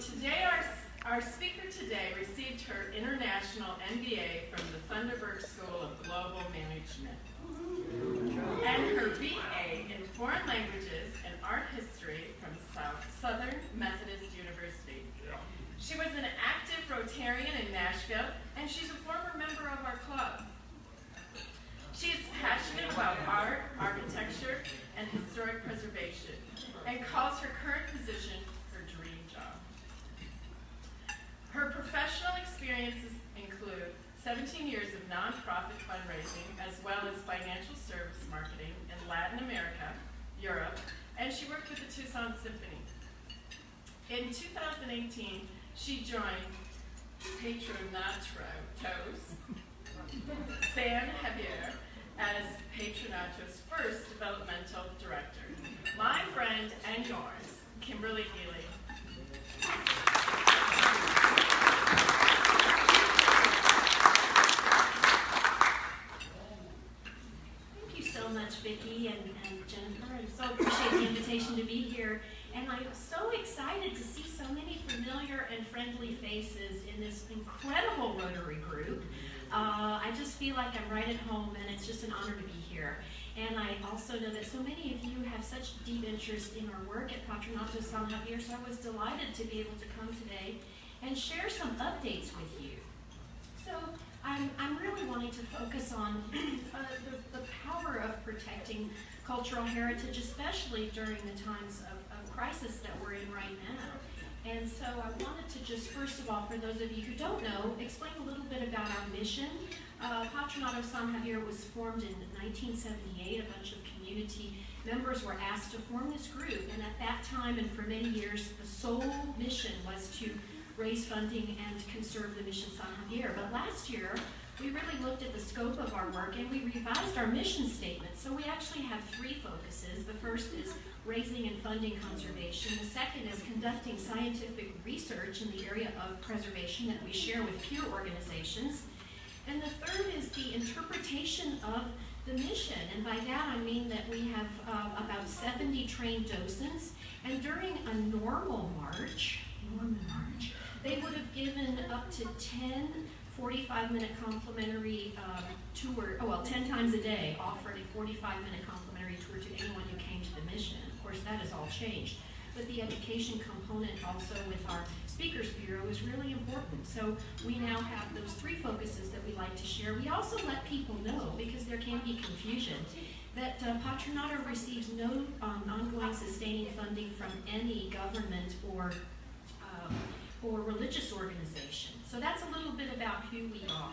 today, our speaker today received her international MBA from the Thunderbird School of Global Management and her BA in Foreign Languages and Art History from Southern Methodist University. She was an active Rotarian in Nashville, and she's a former member of our club. She is passionate about art, architecture, and historic preservation, and calls her current position her dream job. Her professional experiences include 17 years of nonprofit fundraising, as well as financial service marketing in Latin America, Europe, and she worked with the Tucson Symphony. In 2018, she joined Patronato's San Xavier as Patronato's first developmental director. My friend and yours, Kimberly Ely. Thank you so much, Vicki and Jennifer. I so appreciate the invitation to be here. And I'm so excited to see so many familiar and friendly faces in this incredible Rotary group. I just feel like I'm right at home, and it's just an honor to be here. And I also know that so many of you have such deep interest in our work at Patronato San Xavier, so I was delighted to be able to come today and share some updates with you. So I'm really wanting to focus on the power of protecting cultural heritage, especially during the times of crisis that we're in right now. And so I wanted to just, first of all, for those of you who don't know, explain a little bit about our mission. Patronato San Xavier was formed in 1978. A bunch of community members were asked to form this group, and at that time and for many years, the sole mission was to raise funding and conserve the mission San Xavier. But last year, we really looked at the scope of our work and we revised our mission statement. So we actually have three focuses. The first is raising and funding conservation. The second is conducting scientific research in the area of preservation that we share with peer organizations. And the third is the interpretation of the mission. And by that I mean that we have about 70 trained docents. And during a normal March, they would have given up to 10 45-minute complimentary 10 times a day offered a 45-minute complimentary tour to anyone who came to the mission. Of course, that has all changed. But the education component also with our Speakers Bureau is really important. So we now have those three focuses that we like to share. We also let people know, because there can be confusion, that Patronato receives no ongoing sustaining funding from any government or religious organization. So that's a little bit about who we are.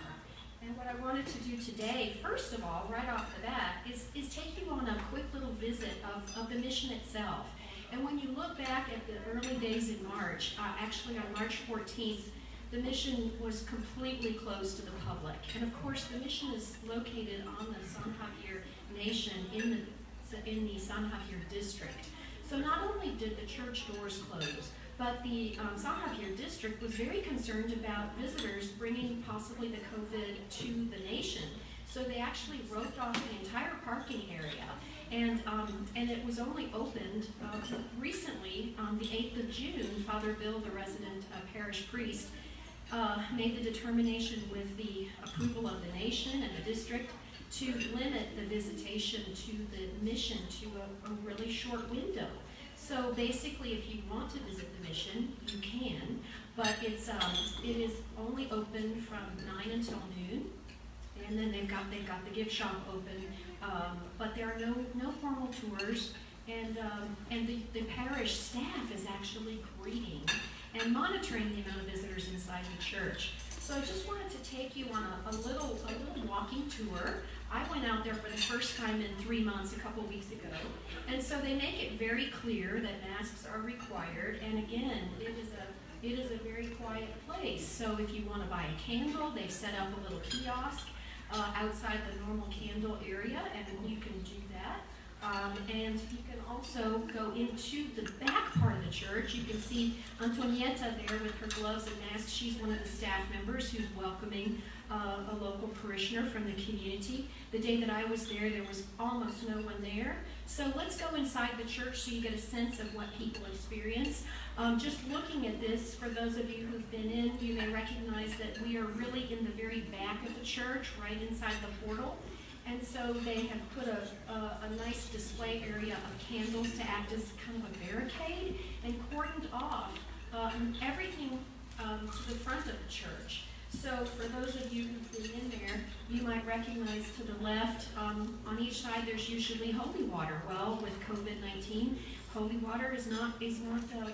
And what I wanted to do today, first of all, right off the bat, is take you on a quick little visit of the mission itself. And when you look back at the early days in March, actually on March 14th, the mission was completely closed to the public. And of course, the mission is located on the San Xavier Nation in the San Xavier district. So not only did the church doors close, but the San Xavier district was very concerned about visitors bringing possibly the COVID to the nation. So they actually roped off the entire parking area, and it was only opened recently on the 8th of June. Father Bill, the resident parish priest, made the determination with the approval of the nation and the district to limit the visitation to the mission to a really short window. So basically, if you want to visit the mission, you can, but it is only open from 9 until noon, and then they've got the gift shop open, but there are no formal tours, and the parish staff is actually greeting and monitoring the amount of visitors inside the church. So I just wanted to take you on a little walking tour. I went out there for the first time in 3 months a couple weeks ago. And so they make it very clear that masks are required. And again, it is a very quiet place. So if you want to buy a candle, they've set up a little kiosk outside the normal candle area, and you can do that. And you can also go into the back part of the church. You can see Antonietta there with her gloves and mask. She's one of the staff members who's welcoming a local parishioner from the community. The day that I was there was almost no one there. So let's go inside the church so you get a sense of what people experience. Just looking at this, for those of you who've been in, you may recognize that we are really in the very back of the church, right inside the portal. And so they have put a nice display area of candles to act as kind of a barricade and cordoned off everything to the front of the church. So for those of you who've been in there, you might recognize to the left, on each side there's usually holy water. Well, with COVID-19, holy water is not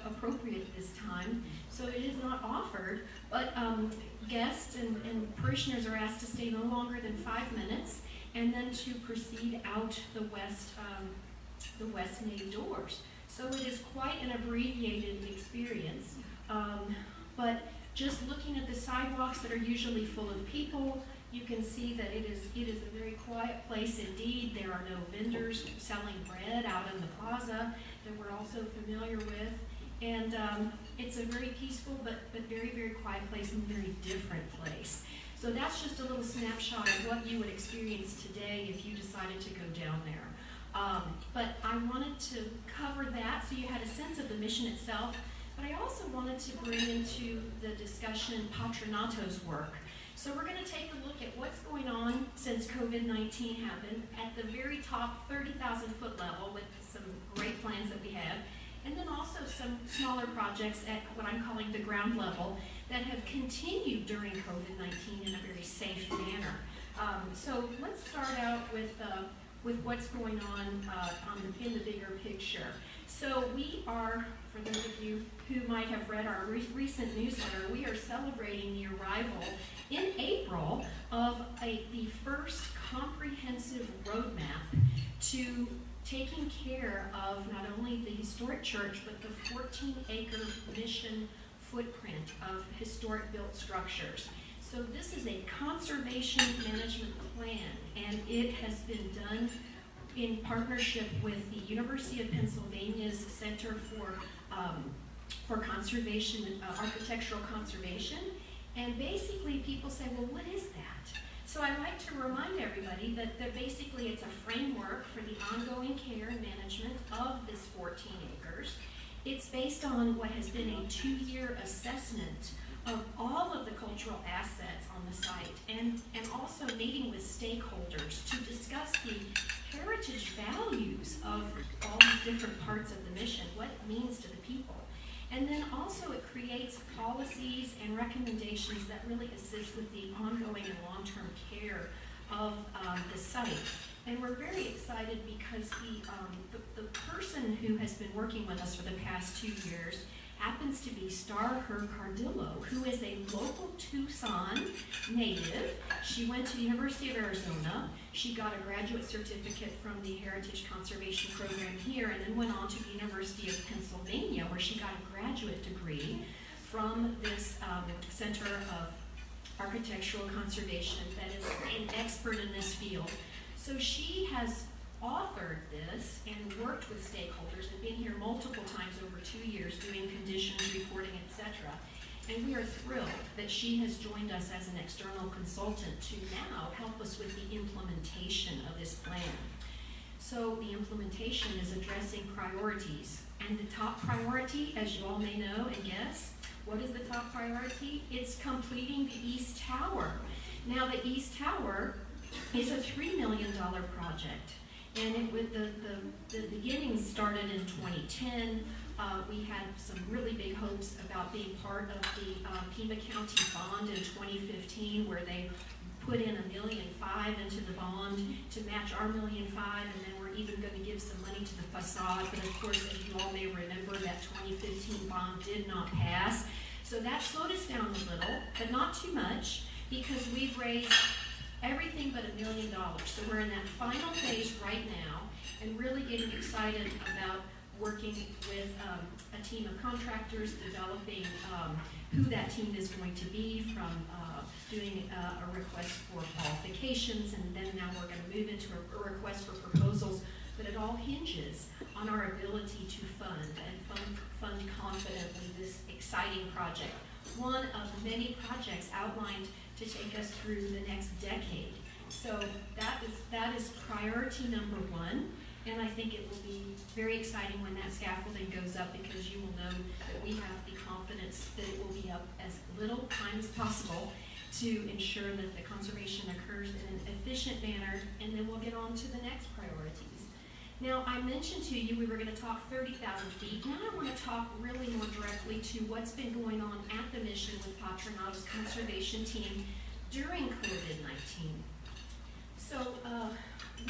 appropriate at this time, so it is not offered. But guests and parishioners are asked to stay no longer than 5 minutes, and then to proceed out the west nave doors. So it is quite an abbreviated experience. But just looking at the sidewalks that are usually full of people, you can see that it is a very quiet place indeed. There are no vendors selling bread out in the plaza that we're also familiar with. And it's a very peaceful but very, very quiet place and very different place. So that's just a little snapshot of what you would experience today if you decided to go down there. But I wanted to cover that so you had a sense of the mission itself. But I also wanted to bring into the discussion Patronato's work. So we're going to take a look at what's going on since COVID-19 happened at the very top 30,000 foot level with some great plans that we have, and then also some smaller projects at what I'm calling the ground level that have continued during COVID-19 in a very safe manner. So let's start out with what's going on in the bigger picture. So we are, for those of you who might have read our recent newsletter, we are celebrating the arrival in April of the first comprehensive roadmap to taking care of not only the historic church, but the 14-acre mission footprint of historic built structures. So this is a conservation management plan, and it has been done in partnership with the University of Pennsylvania's Center for Conservation, Architectural Conservation. And basically people say, well, what is that? So I like to remind everybody that basically it's a framework for the ongoing care and management of this 14 acres. It's based on what has been a 2-year assessment of all of the cultural assets on the site, and also meeting with stakeholders to discuss the heritage values of all these different parts of the mission, what it means to the people. And then also it creates policies and recommendations that really assist with the ongoing and long-term care of the site. And we're very excited because the person who has been working with us for the past 2 years happens to be Star Her Cardillo, who is a local Tucson native. She went to the University of Arizona. She got a graduate certificate from the Heritage Conservation Program here, and then went on to the University of Pennsylvania, where she got a graduate degree from this Center of Architectural Conservation that is an expert in this field. So she has authored this and worked with stakeholders and been here multiple times over 2 years doing conditions, reporting, etc. And we are thrilled that she has joined us as an external consultant to now help us with the implementation of this plan. So the implementation is addressing priorities. And the top priority, as you all may know and guess, what is the top priority? It's completing the East Tower. Now the East Tower is a $3 million project. And the beginnings started in 2010. We had some really big hopes about being part of the Pima County bond in 2015, where they put in $1.5 million into the bond to match our $1.5 million, and then we're even going to give some money to the facade. But of course, as you all may remember, that 2015 bond did not pass. So that slowed us down a little, but not too much, because we've raised everything but $1 million. So we're in that final phase right now, and really getting excited about working with a team of contractors, developing who that team is going to be, from doing a request for qualifications, and then now we're going to move into a request for proposals. But it all hinges on our ability to fund confidently this exciting project. One of many projects outlined to take us through the next decade. So that is priority number one, and I think it will be very exciting when that scaffolding goes up, because you will know that we have the confidence that it will be up as little time as possible to ensure that the conservation occurs in an efficient manner, and then we'll get on to the next priorities. Now, I mentioned to you we were going to talk 30,000 feet. Now I want to talk really more directly to what's been going on at the mission with Patronato's conservation team during COVID-19. So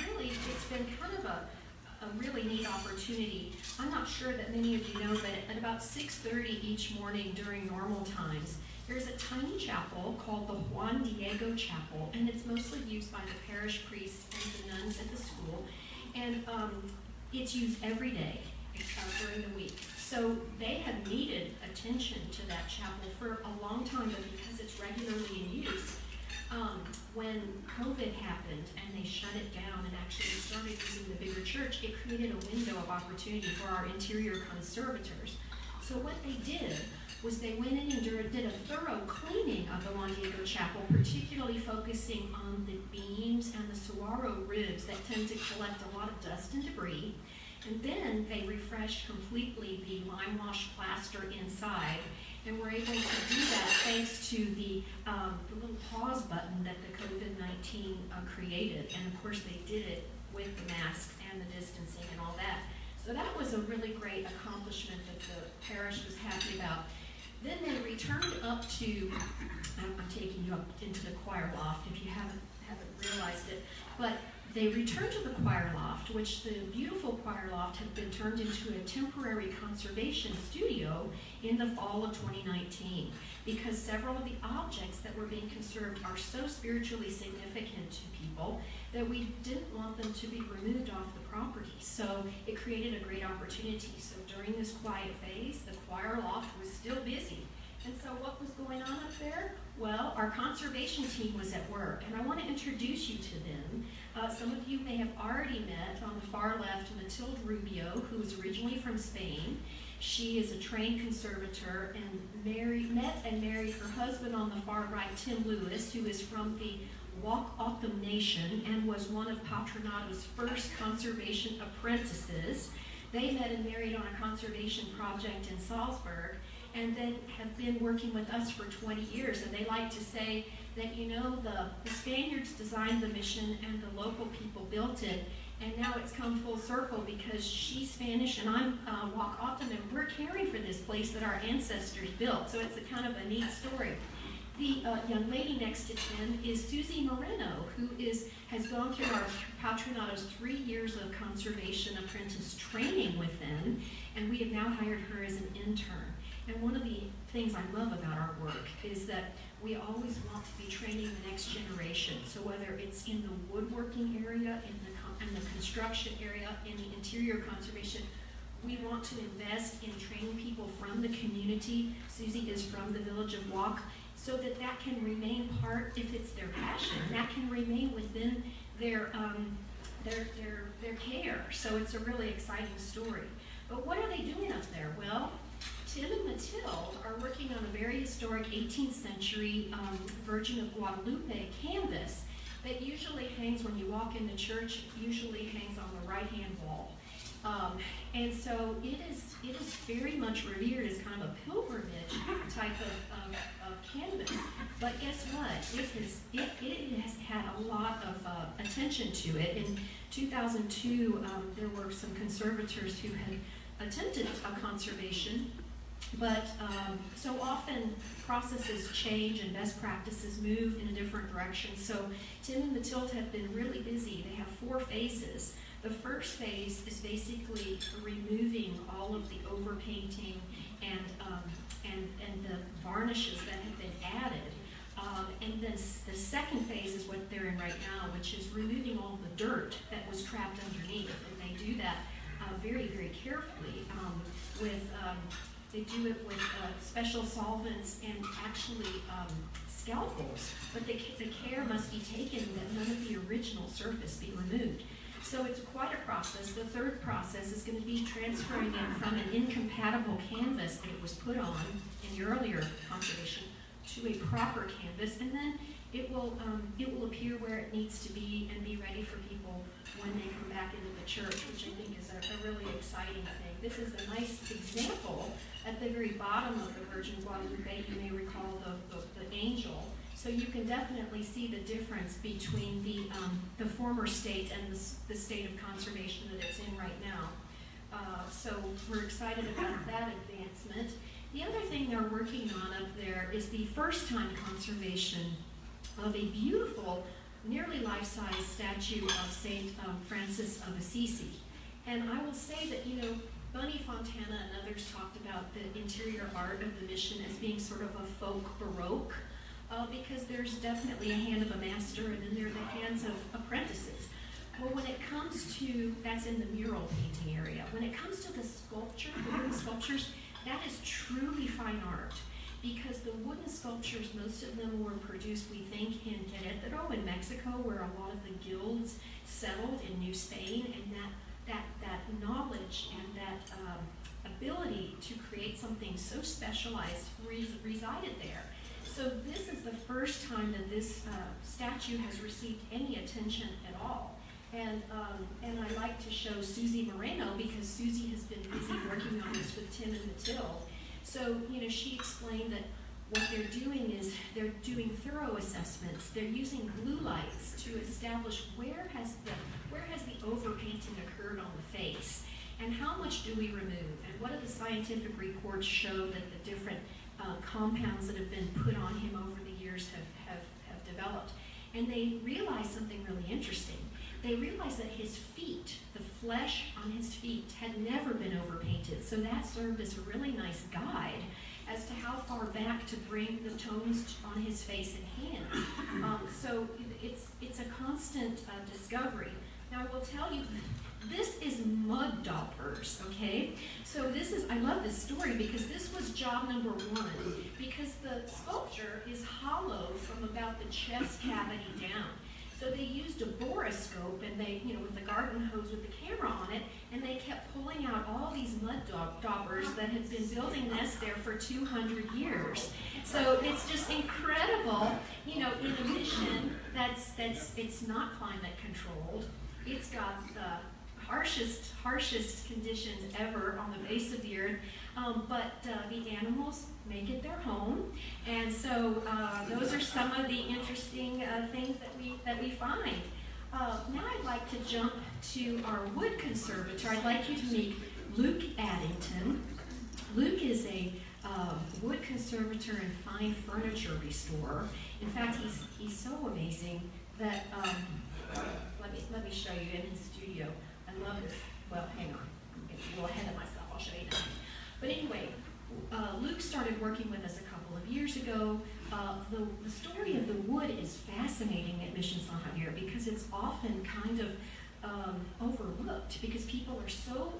really, it's been kind of a really neat opportunity. I'm not sure that many of you know, but at about 6:30 each morning during normal times, there's a tiny chapel called the Juan Diego Chapel, and it's mostly used by the parish priests and the nuns at the school, and it's used every day during the week. So they have needed attention to that chapel for a long time, but because it's regularly in use, when COVID happened and they shut it down and actually started using the bigger church, it created a window of opportunity for our interior conservators. So what they did was they went in and did a thorough cleaning of the Juan Diego Chapel, particularly focusing on the beams and the saguaro ribs that tend to collect a lot of dust and debris. And then they refreshed completely the lime wash plaster inside, and were able to do that thanks to the little pause button that the COVID-19 created. And of course they did it with the masks and the distancing and all that. So that was a really great accomplishment that the parish was happy about. Then they returned up to, I'm taking you up into the choir loft if you haven't realized it, but they returned to the choir loft, which the beautiful choir loft had been turned into a temporary conservation studio in the fall of 2019, because several of the objects that were being conserved are so spiritually significant to people that we didn't want them to be removed off the property. So it created a great opportunity. So during this quiet phase, the choir loft was still busy. And so what was going on up there? Well, our conservation team was at work, and I want to introduce you to them. Some of you may have already met on the far left Matilde Rubio, who is originally from Spain. She is a trained conservator and met and married her husband on the far right, Tim Lewis, who is from the Wak-Otham Nation and was one of Patronato's first conservation apprentices. They met and married on a conservation project in Salzburg, and then have been working with us for 20 years. And they like to say that, you know, the Spaniards designed the mission and the local people built it, and now it's come full circle because she's Spanish and I'm Wak-Otham, and we're caring for this place that our ancestors built. So it's a kind of a neat story. The young lady next to Tim is Susie Moreno, who has gone through our Patronato's 3 years of conservation apprentice training with them, and we have now hired her as an intern. And one of the things I love about our work is that we always want to be training the next generation. So whether it's in the woodworking area, in the construction area, in the interior conservation, we want to invest in training people from the community. Susie is from the village of Wak, so that can remain part, if it's their passion, that can remain within their care. So it's a really exciting story. But what are they doing up there? Well, Tim and Matilde are working on a very historic 18th century Virgin of Guadalupe canvas that usually hangs when you walk into church. It usually hangs on the right-hand wall. And so it is very much revered as kind of a pilgrimage type of canvas. But guess what? It has had a lot of attention to it. In 2002, there were some conservators who had attempted a conservation, but so often processes change and best practices move in a different direction. So Tim and Matilde have been really busy. They have 4 phases. The first phase is basically removing all of the overpainting and the varnishes that have been added. And then the second phase is what they're in right now, which is removing all the dirt that was trapped underneath. And they do that very, very carefully. They do it with special solvents and actually scalpels. But the care must be taken that none of the original surface be removed. So it's quite a process. The third process is going to be transferring it from an incompatible canvas that it was put on in the earlier conservation to a proper canvas, and then it will appear where it needs to be and be ready for people when they come back into the church, which I think is a really exciting thing. This is a nice example at the very bottom of the Virgin Guadalupe. You may recall the angel. So you can definitely see the difference between the former state and the state of conservation that it's in right now. So we're excited about that advancement. The other thing they're working on up there is the first-time conservation of a beautiful, nearly life-size statue of Saint Francis of Assisi. And I will say that, Bunny Fontana and others talked about the interior art of the mission as being sort of a folk Baroque, because there's definitely a hand of a master and then there are the hands of apprentices. Well, when it comes to, that's in the mural painting area, when it comes to the sculpture, the wooden sculptures, that is truly fine art. Because the wooden sculptures, most of them were produced, we think, in Querétaro in Mexico, where a lot of the guilds settled in New Spain, and that knowledge and that ability to create something so specialized resided there. So this is the first time that this statue has received any attention at all. And I like to show Susie Moreno, because Susie has been busy working on this with Tim and Mathilde. So, she explained that what they're doing is they're doing thorough assessments. They're using blue lights to establish where has the overpainting occurred on the face, and how much do we remove, and what do the scientific reports show that the different compounds that have been put on him over the years have developed. And they realized something really interesting. They realized that his feet, the flesh on his feet, had never been overpainted. So that served as a really nice guide as to how far back to bring the tones on his face and hand. So it's a constant discovery. Now I will tell you, this is mud daubers, okay? So I love this story because this was job number one, because the sculpture is hollow from about the chest cavity down. So they used a borescope, and they, with the garden hose with the camera on it, and they kept pulling out all these mud daubers that had been building nests there for 200 years. So it's just incredible, in a mission it's not climate controlled. It's got the harshest conditions ever on the base of the earth, but the animals make it their home, and so those are some of the interesting things that we find. Now I'd like to jump to our wood conservator. I'd like you to meet Luke Addington. Luke is a wood conservator and fine furniture restorer. In fact, he's so amazing that let me show you in his studio. I love his. Well, hang on. I'm getting a little ahead of myself. I'll show you now. But anyway, Luke started working with us a couple of years ago. The story of the wood is fascinating at Mission San Javier because it's often kind of overlooked, because people are so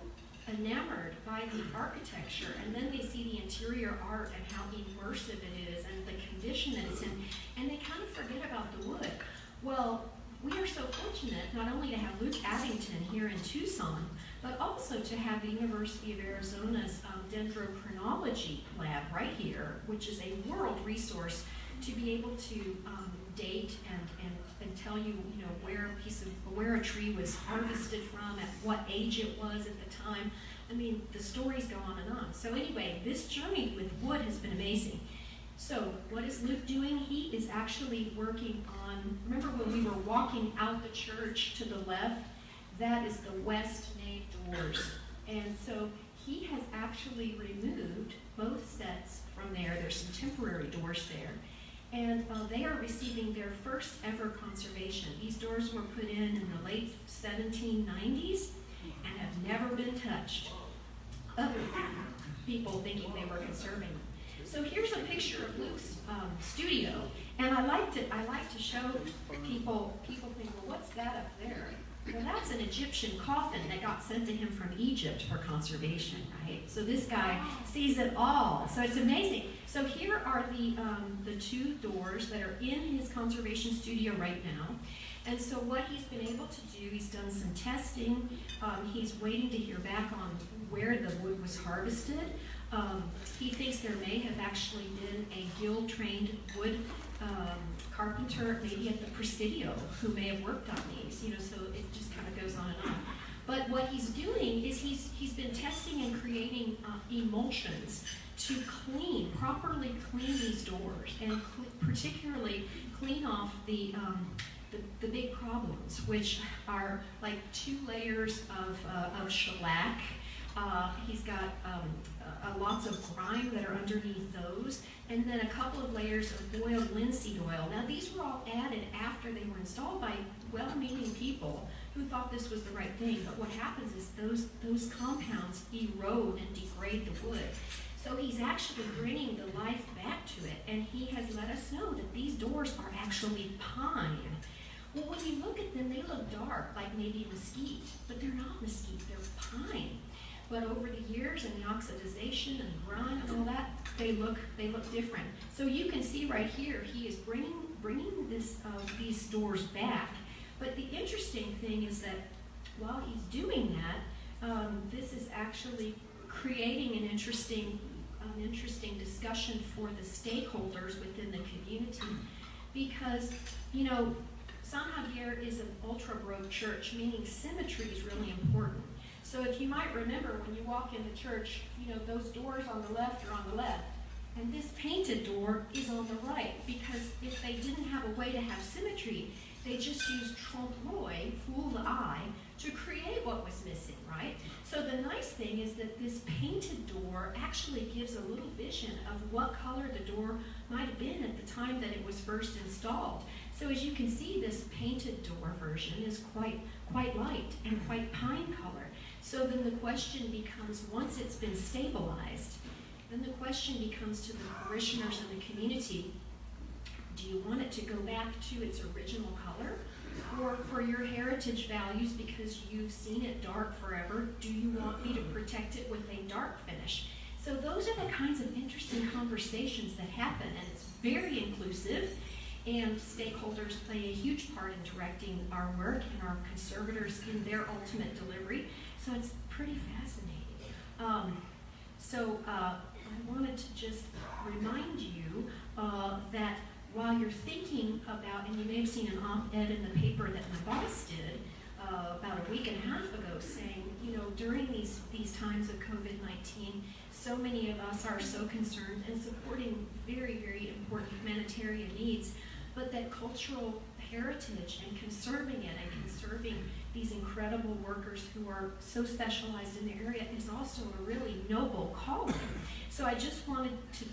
enamored by the architecture, and then they see the interior art and how immersive it is and the condition that it's in, and they kind of forget about the wood. Well, we are so fortunate not only to have Luke Addington here in Tucson, but also to have the University of Arizona's Dendrochronology lab right here, which is a world resource to be able to date and tell you, where a tree was harvested from, at what age it was at the time. I mean, the stories go on and on. So anyway, this journey with wood has been amazing. So what is Luke doing? He is actually working on, remember when we were walking out the church to the left? That is the west nave doors. And so he has actually removed both sets from there. There's some temporary doors there. And they are receiving their first ever conservation. These doors were put in the late 1790s and have never been touched, other than people thinking they were conserving them. So here's a picture of Luke's studio, and I like to show people think, well, what's that up there? Well, that's an Egyptian coffin that got sent to him from Egypt for conservation, right? So this guy sees it all. So it's amazing. So here are the two doors that are in his conservation studio right now. And so what he's been able to do, he's done some testing. He's waiting to hear back on where the wood was harvested. He thinks there may have actually been a guild-trained wood carpenter, maybe at the Presidio, who may have worked on these. So it just kind of goes on and on. But what he's doing is he's been testing and creating emulsions to properly clean these doors, and particularly clean off the big problems, which are like 2 layers of shellac. He's got lots of grime that are underneath those, and then a couple of layers of boiled linseed oil. Now, these were all added after they were installed by well-meaning people who thought this was the right thing. But what happens is those compounds erode and degrade the wood. So he's actually bringing the life back to it, and he has let us know that these doors are actually pine. Well, when you look at them, they look dark, like maybe mesquite, but they're not mesquite, they're pine. But over the years and the oxidization and grime and all that, they look different. So you can see right here, he is bringing these doors back. But the interesting thing is that while he's doing that, this is actually creating an interesting discussion for the stakeholders within the community, because San Xavier is an ultra Baroque church, meaning symmetry is really important. So if you might remember, when you walk into church, those doors on the left are on the left, and this painted door is on the right, because if they didn't have a way to have symmetry, they just used trompe-l'oeil, fool the eye, to create what was missing, right? So the nice thing is that this painted door actually gives a little vision of what color the door might have been at the time that it was first installed. So as you can see, this painted door version is quite light and quite pine color. So then the question becomes, once it's been stabilized, then the question becomes to the parishioners in the community, do you want it to go back to its original color? Or for your heritage values, because you've seen it dark forever, do you want me to protect it with a dark finish? So those are the kinds of interesting conversations that happen, and it's very inclusive, and stakeholders play a huge part in directing our work and our conservators in their ultimate delivery. So it's pretty fascinating. I wanted to just remind you that while you're thinking about, and you may have seen an op-ed in the paper that my boss did about a week and a half ago, saying, during these times of COVID-19, so many of us are so concerned and supporting very, very important humanitarian needs, but that cultural heritage and conserving it and conserving these incredible workers who are so specialized in the area is also a really noble calling. So I just wanted to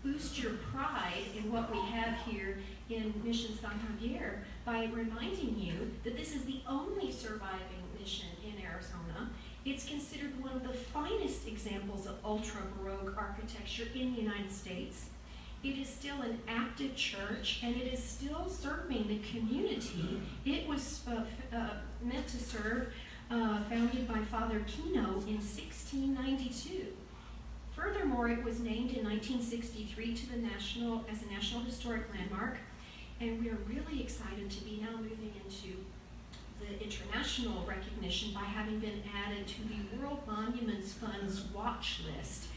boost your pride in what we have here in Mission San Xavier by reminding you that this is the only surviving mission in Arizona. It's considered one of the finest examples of ultra Baroque architecture in the United States. It is still an active church, and it is still serving the community. It was meant to serve, founded by Father Kino in 1692. Furthermore, it was named in 1963 to as a National Historic Landmark, and we are really excited to be now moving into the international recognition by having been added to the World Monuments Fund's watch list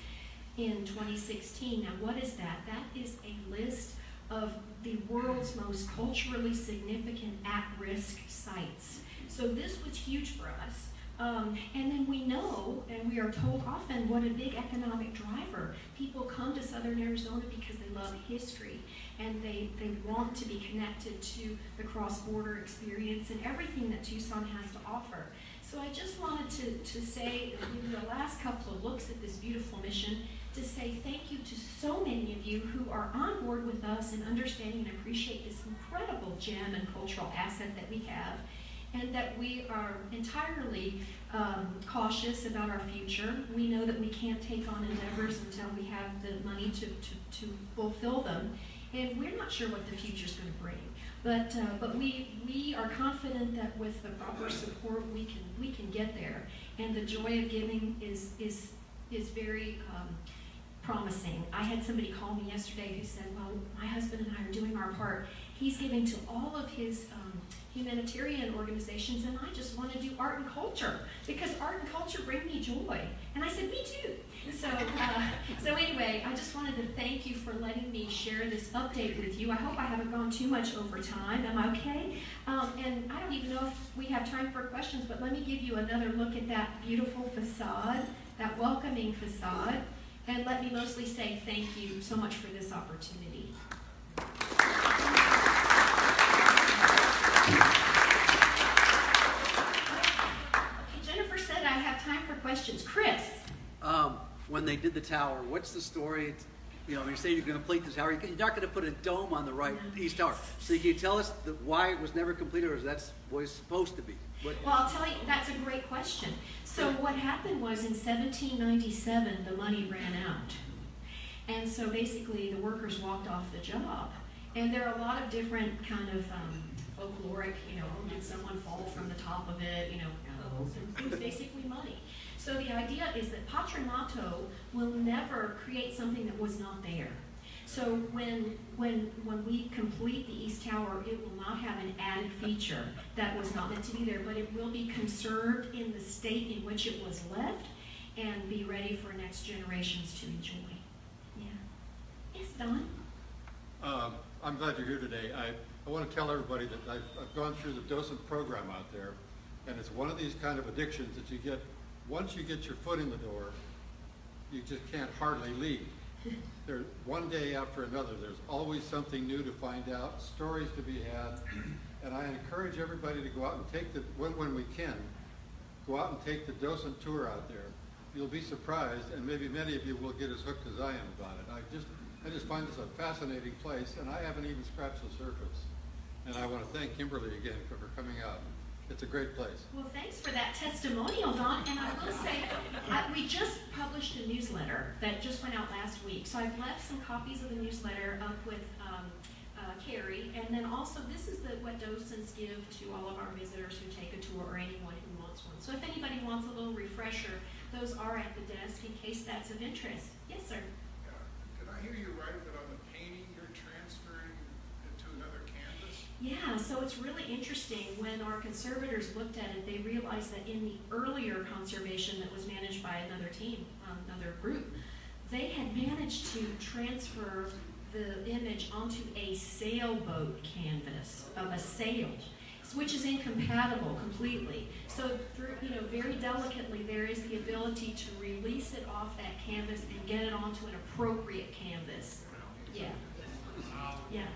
in 2016. Now, what is that? That is a list of the world's most culturally significant at-risk sites. So this was huge for us. And then we know, and we are told often, what a big economic driver. People come to Southern Arizona because they love history, and they want to be connected to the cross-border experience and everything that Tucson has to offer. So I just wanted to say, in the last couple of looks at this beautiful mission, to say thank you to so many of you who are on board with us and understanding and appreciate this incredible gem and cultural asset that we have, and that we are entirely cautious about our future. We know that we can't take on endeavors until we have the money to fulfill them, and we're not sure what the future's going to bring. But we are confident that with the proper support, we can get there. And the joy of giving is very promising. I had somebody call me yesterday who said, well, my husband and I are doing our part, he's giving to all of his humanitarian organizations, and I just want to do art and culture because art and culture bring me joy. And I said, me too. So anyway, I just wanted to thank you for letting me share this update with you. I hope I haven't gone too much over time. Am I okay? And I don't even know if we have time for questions, but let me give you another look at that beautiful facade, that welcoming facade, and let me mostly say thank you so much for this opportunity. Jennifer said I have time for questions. Chris? When they did the tower, what's the story? You know, you say you're going to complete the tower. You're not going to put a dome on the right east tower. So can you tell us why it was never completed, or is that what it's supposed to be? Well, I'll tell you, that's a great question. So what happened was in 1797, the money ran out. And so basically the workers walked off the job. And there are a lot of different kind of folkloric, did someone fall from the top of it, it was basically money. So the idea is that patronato will never create something that was not there. So when we complete the East Tower, it will not have an added feature that was not meant to be there, but it will be conserved in the state in which it was left and be ready for next generations to enjoy. Yeah. Yes, Don? I'm glad you're here today. I want to tell everybody that I've gone through the docent program out there, and it's one of these kind of addictions that you get. Once you get your foot in the door, you just can't hardly leave. There's one day after another, there's always something new to find out, stories to be had, and I encourage everybody to go out and take when we can, go out and take the docent tour out there. You'll be surprised, and maybe many of you will get as hooked as I am about it. I just find this a fascinating place, and I haven't even scratched the surface. And I want to thank Kimberly again for coming out. It's a great place. Well, thanks for that testimonial, Don. And I will say, we just published a newsletter that just went out last week. So I've left some copies of the newsletter up with Carrie. And then also, this is what docents give to all of our visitors who take a tour or anyone who wants one. So if anybody wants a little refresher, those are at the desk in case that's of interest. Yes, sir. Did I hear you right that on the painting you're transferring it to another canvas? Yeah, so it's really interesting. When our conservators looked at it, they realized that in the earlier conservation that was managed by another team, another group, they had managed to transfer the image onto a sailboat canvas of a sail, which is incompatible completely. So through, very delicately, there is the ability to release it off that canvas and get it onto an appropriate canvas. Yeah. Yeah.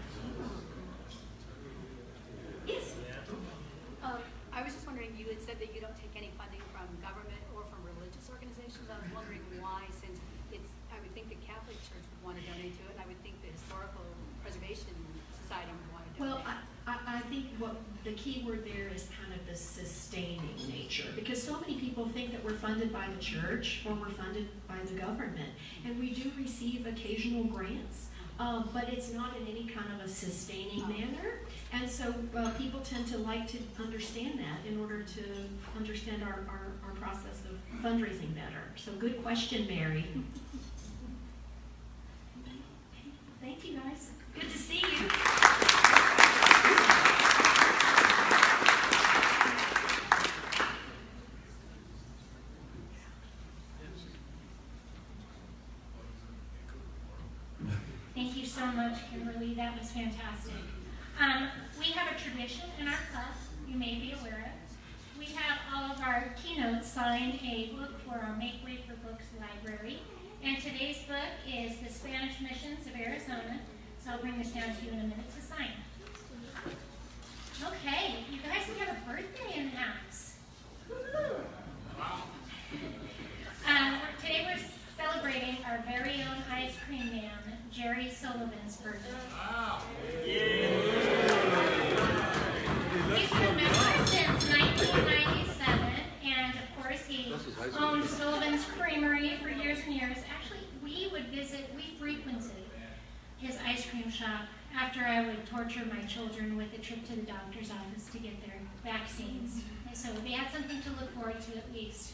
Yes? I was just wondering, you had said that you don't take any funding from government or from religious organizations. I was wondering why, since I would think the Catholic Church would want to donate to it, and I would think the Historical Preservation Society would want to donate. Well, I think what the key word there is kind of the sustaining nature, because so many people think that we're funded by the church or we're funded by the government, and we do receive occasional grants, but it's not in any kind of a sustaining manner, and so people tend to like to understand that in order to understand our process of fundraising better. So good question, Mary. Thank you, guys. Good to see you. Thank you so much, Kimberly. That was fantastic. We have a tradition in our class you may be aware of. We have all of our keynotes sign a book for our Make Way for Books library. And today's book is The Spanish Missions of Arizona. So I'll bring this down to you in a minute to sign. Okay, you guys, we have a birthday in the house. Woo-hoo. Today we're celebrating our very own ice cream man, Jerry Sullivan's birthday. Wow. He's been a member since 1997, and of course he owned Sullivan's Creamery for years and years. Actually, we frequented his ice cream shop after I would torture my children with a trip to the doctor's office to get their vaccines. And so they had something to look forward to at least.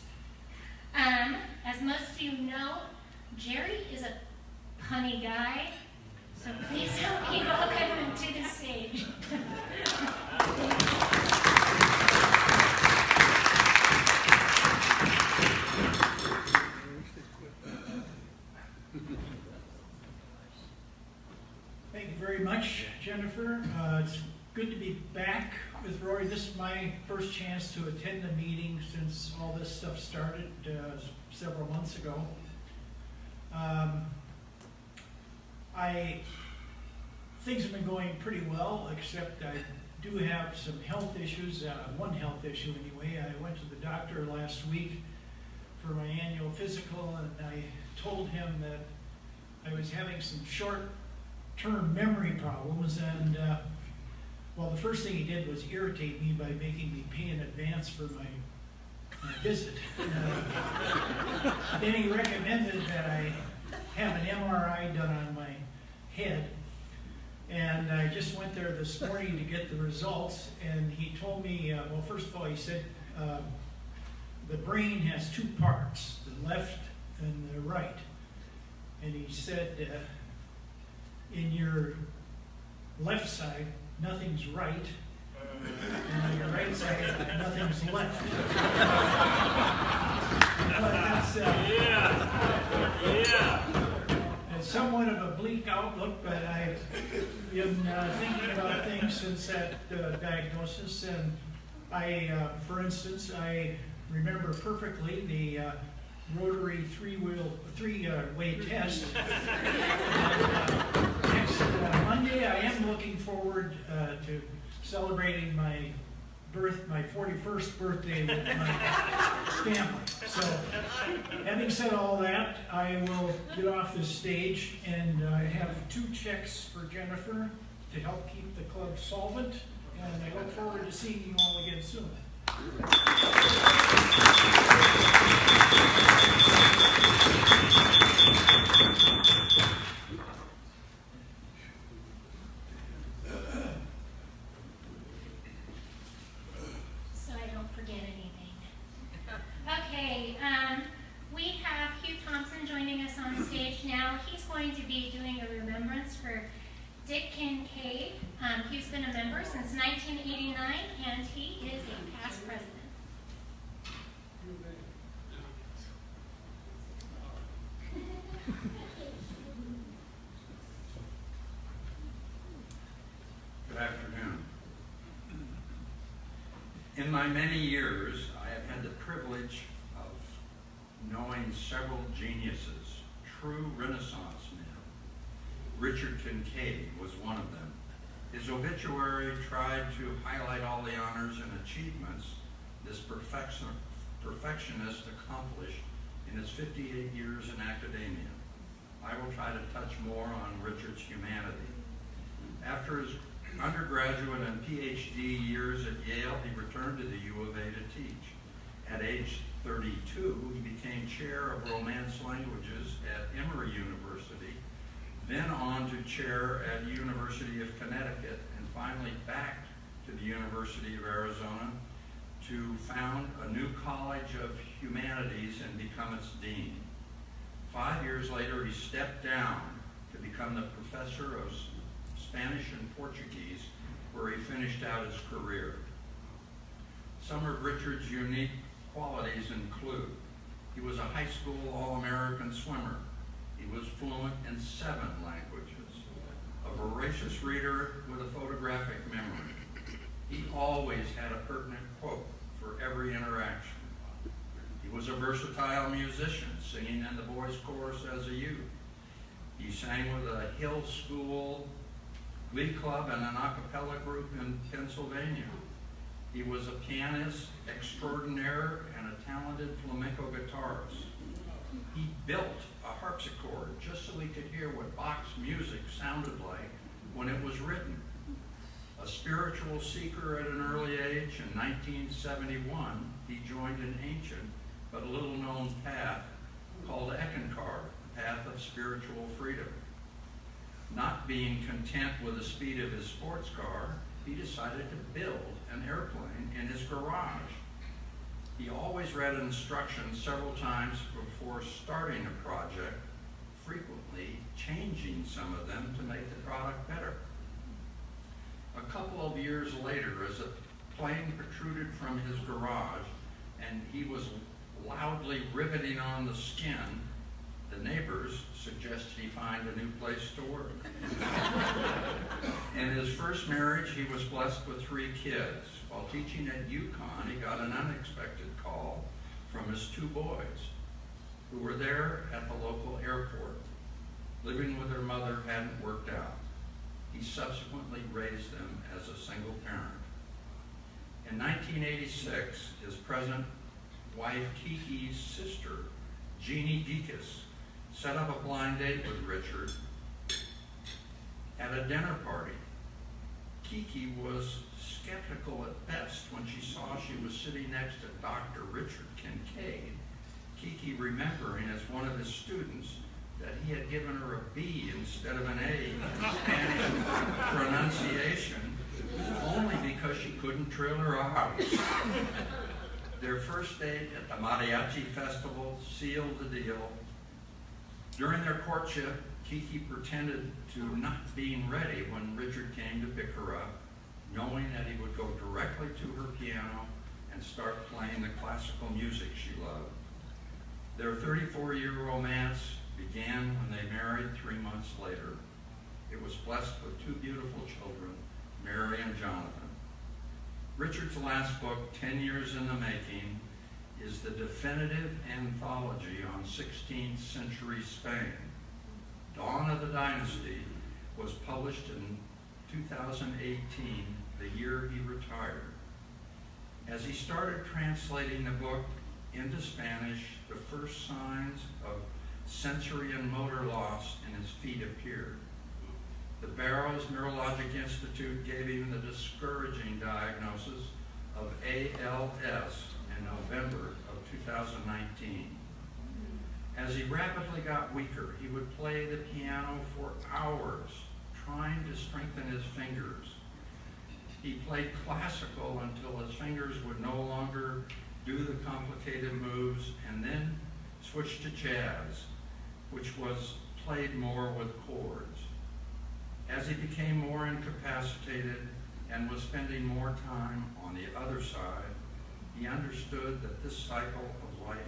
As most of you know, Jerry is a punny guy. So please help me welcome him to the stage. Thank you very much, Jennifer. It's good to be back with Rory. This is my first chance to attend a meeting since all this stuff started several months ago. Things have been going pretty well, except I do have some health issues, one health issue anyway. I went to the doctor last week for my annual physical, and I told him that I was having some short-term memory problems, and well, the first thing he did was irritate me by making me pay in advance for my visit. Then he recommended that I have an MRI done on my head, and I just went there this morning to get the results, and he told me, well, first of all, he said the brain has two parts, the left and the right, and he said in your left side, nothing's right, and on your right side, nothing's left. But that's, it's somewhat of a bleak outlook, but I've been thinking about things since that diagnosis, and I, for instance, I remember perfectly the Rotary three-way test. And, next Monday, I am looking forward to celebrating my 41st birthday with my family. So, having said all that, I will get off this stage, and I have 2 checks for Jennifer to help keep the club solvent, and I look forward to seeing you all again soon. So I don't forget anything. Okay, we have Hugh Thompson joining us on stage now. He's going to be doing a remembrance for Dick Kincaid. Hugh's been a member since 1989, and he is a past president. Good afternoon. In my many years, I have had the privilege of knowing several geniuses, true Renaissance men. Richard Kincaid was one of them. His obituary tried to highlight all the honors and achievements this perfectionist accomplished in his 58 years in academia. I will try to touch more on Richard's humanity. After his undergraduate and PhD years at Yale, he returned to the U of A to teach. At age 32, he became chair of Romance Languages at Emory University, then on to chair at University of Connecticut, and finally back to the University of Arizona to found a new College of Humanities and become its dean. 5 years later, he stepped down to become the professor of Spanish and Portuguese, where he finished out his career. Some of Richard's unique qualities include: he was a high school All-American swimmer. He was fluent in 7 languages, a voracious reader with a photographic memory. He always had a pertinent quote for every interaction. He was a versatile musician, singing in the boys' chorus as a youth. He sang with a Hill School Glee Club and an a cappella group in Pennsylvania. He was a pianist extraordinaire and a talented flamenco guitarist. He built a harpsichord just so he could hear what Bach's music sounded like when it was written. A spiritual seeker at an early age, in 1971, he joined an ancient but little-known path called Eckankar, the path of spiritual freedom. Not being content with the speed of his sports car, he decided to build an airplane in his garage. He always read instructions several times before starting a project, frequently changing some of them to make the product better. A couple of years later, as a plane protruded from his garage and he was loudly riveting on the skin, the neighbors suggested he find a new place to work. In his first marriage, he was blessed with 3 kids. While teaching at UConn, he got an unexpected call from his 2 boys, who were there at the local airport. Living with their mother hadn't worked out. He subsequently raised them as a single parent. In 1986, his present wife Kiki's sister, Jeannie Geekus, set up a blind date with Richard at a dinner party. Kiki was skeptical at best when she saw she was sitting next to Dr. Richard Kincaid. Kiki, remembering as one of his students that he had given her a B instead of an A in Spanish pronunciation, only because she couldn't trill her eyes. Their first date at the Mariachi Festival sealed the deal. During their courtship, Kiki pretended to not being ready when Richard came to pick her up, knowing that he would go directly to her piano and start playing the classical music she loved. Their 34-year romance began when they married 3 months later. It was blessed with 2 beautiful children, Mary and Jonathan. Richard's last book, 10 Years in the Making, is the definitive anthology on 16th century Spain. Dawn of the Dynasty was published in 2018, the year he retired. As he started translating the book into Spanish, the first signs of sensory and motor loss in his feet appeared. The Barrows Neurologic Institute gave him the discouraging diagnosis of ALS in November of 2019. As he rapidly got weaker, he would play the piano for hours, trying to strengthen his fingers. He played classical until his fingers would no longer do the complicated moves, and then switched to jazz, which was played more with chords. As he became more incapacitated and was spending more time on the other side, he understood that this cycle of life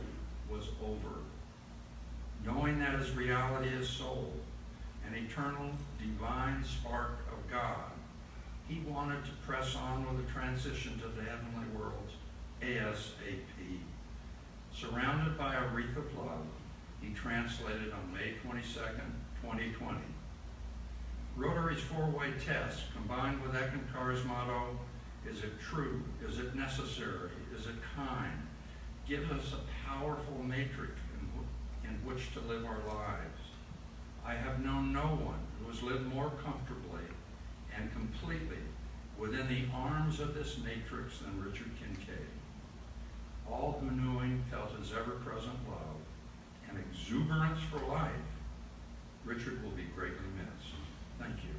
was over. Knowing that his reality is soul, an eternal divine spark of God, he wanted to press on with the transition to the heavenly worlds ASAP. Surrounded by a wreath of love, he translated on May 22nd, 2020. Rotary's 4-way test, combined with Eckankar's motto, is it true, is it necessary, is it kind, gives us a powerful matrix in which to live our lives. I have known no one who has lived more comfortably and completely within the arms of this matrix than Richard Kincaid. All who knew him felt his ever-present love and exuberance for life. Richard will be greatly missed. Thank you.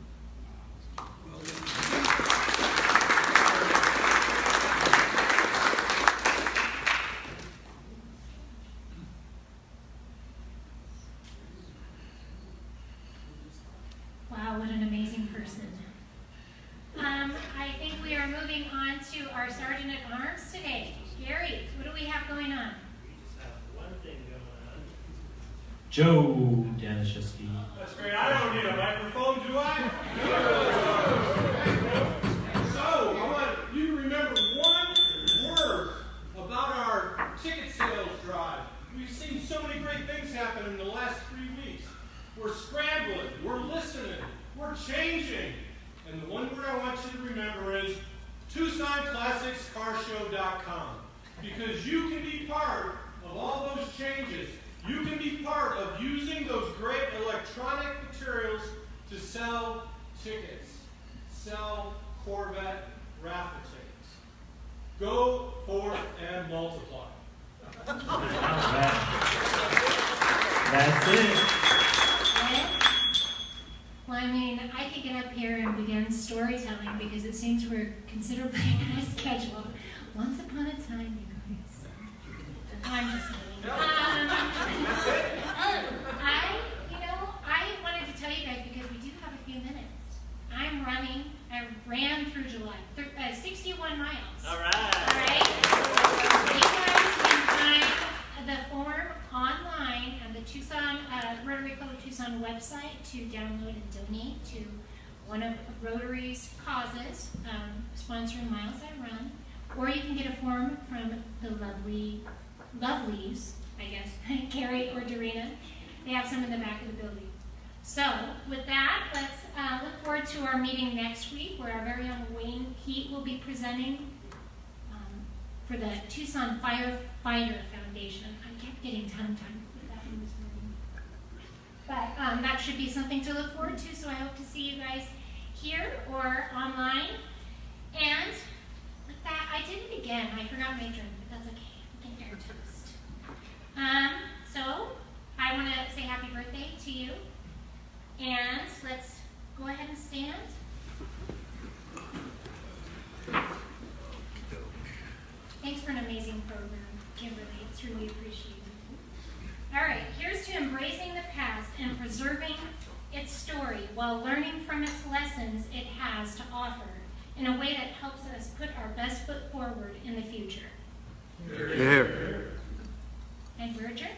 Wow, what an amazing person. I think we are moving on to our Sergeant at Arms today. Gary, what do we have going on? We just have one thing going on. Joe Danishevsky. That's great. I don't need a microphone, do I? So, I want you to remember one word about our ticket sales drive. We've seen so many great things happen in the last 3 weeks. We're scrambling, we're listening, we're changing. And the one word I want you to remember is TucsonClassicsCarShow.com. Because you can be part of all those changes. You can be part of using those great electronic materials to sell tickets, sell Corvette raffle tickets. Go forth and multiply. That's it. Well, I mean, I could get up here and begin storytelling because it seems we're considerably ahead of schedule. Once upon a time, you guys. I'm just kidding. online on the Tucson, Rotary Club of Tucson website to download and donate to one of Rotary's causes, sponsoring Miles I Run. Or you can get a form from the lovelies, I guess, Carrie or Dorina. They have some in the back of the building. So, with that, let's look forward to our meeting next week, where our very own Wayne Heat will be presenting for the Tucson Firefighter Foundation. I kept getting tongue-tied with that one this morning. But that should be something to look forward to, so I hope to see you guys here or online. And with that, I did it again. I forgot my drink, but that's okay. We can air toast. So, I want to say happy birthday to you. And let's go ahead and stand. Thanks for an amazing program, Kimberly. It's really appreciated. All right, here's to embracing the past and preserving its story while learning from its lessons it has to offer in a way that helps us put our best foot forward in the future. Here. And we're adjourned.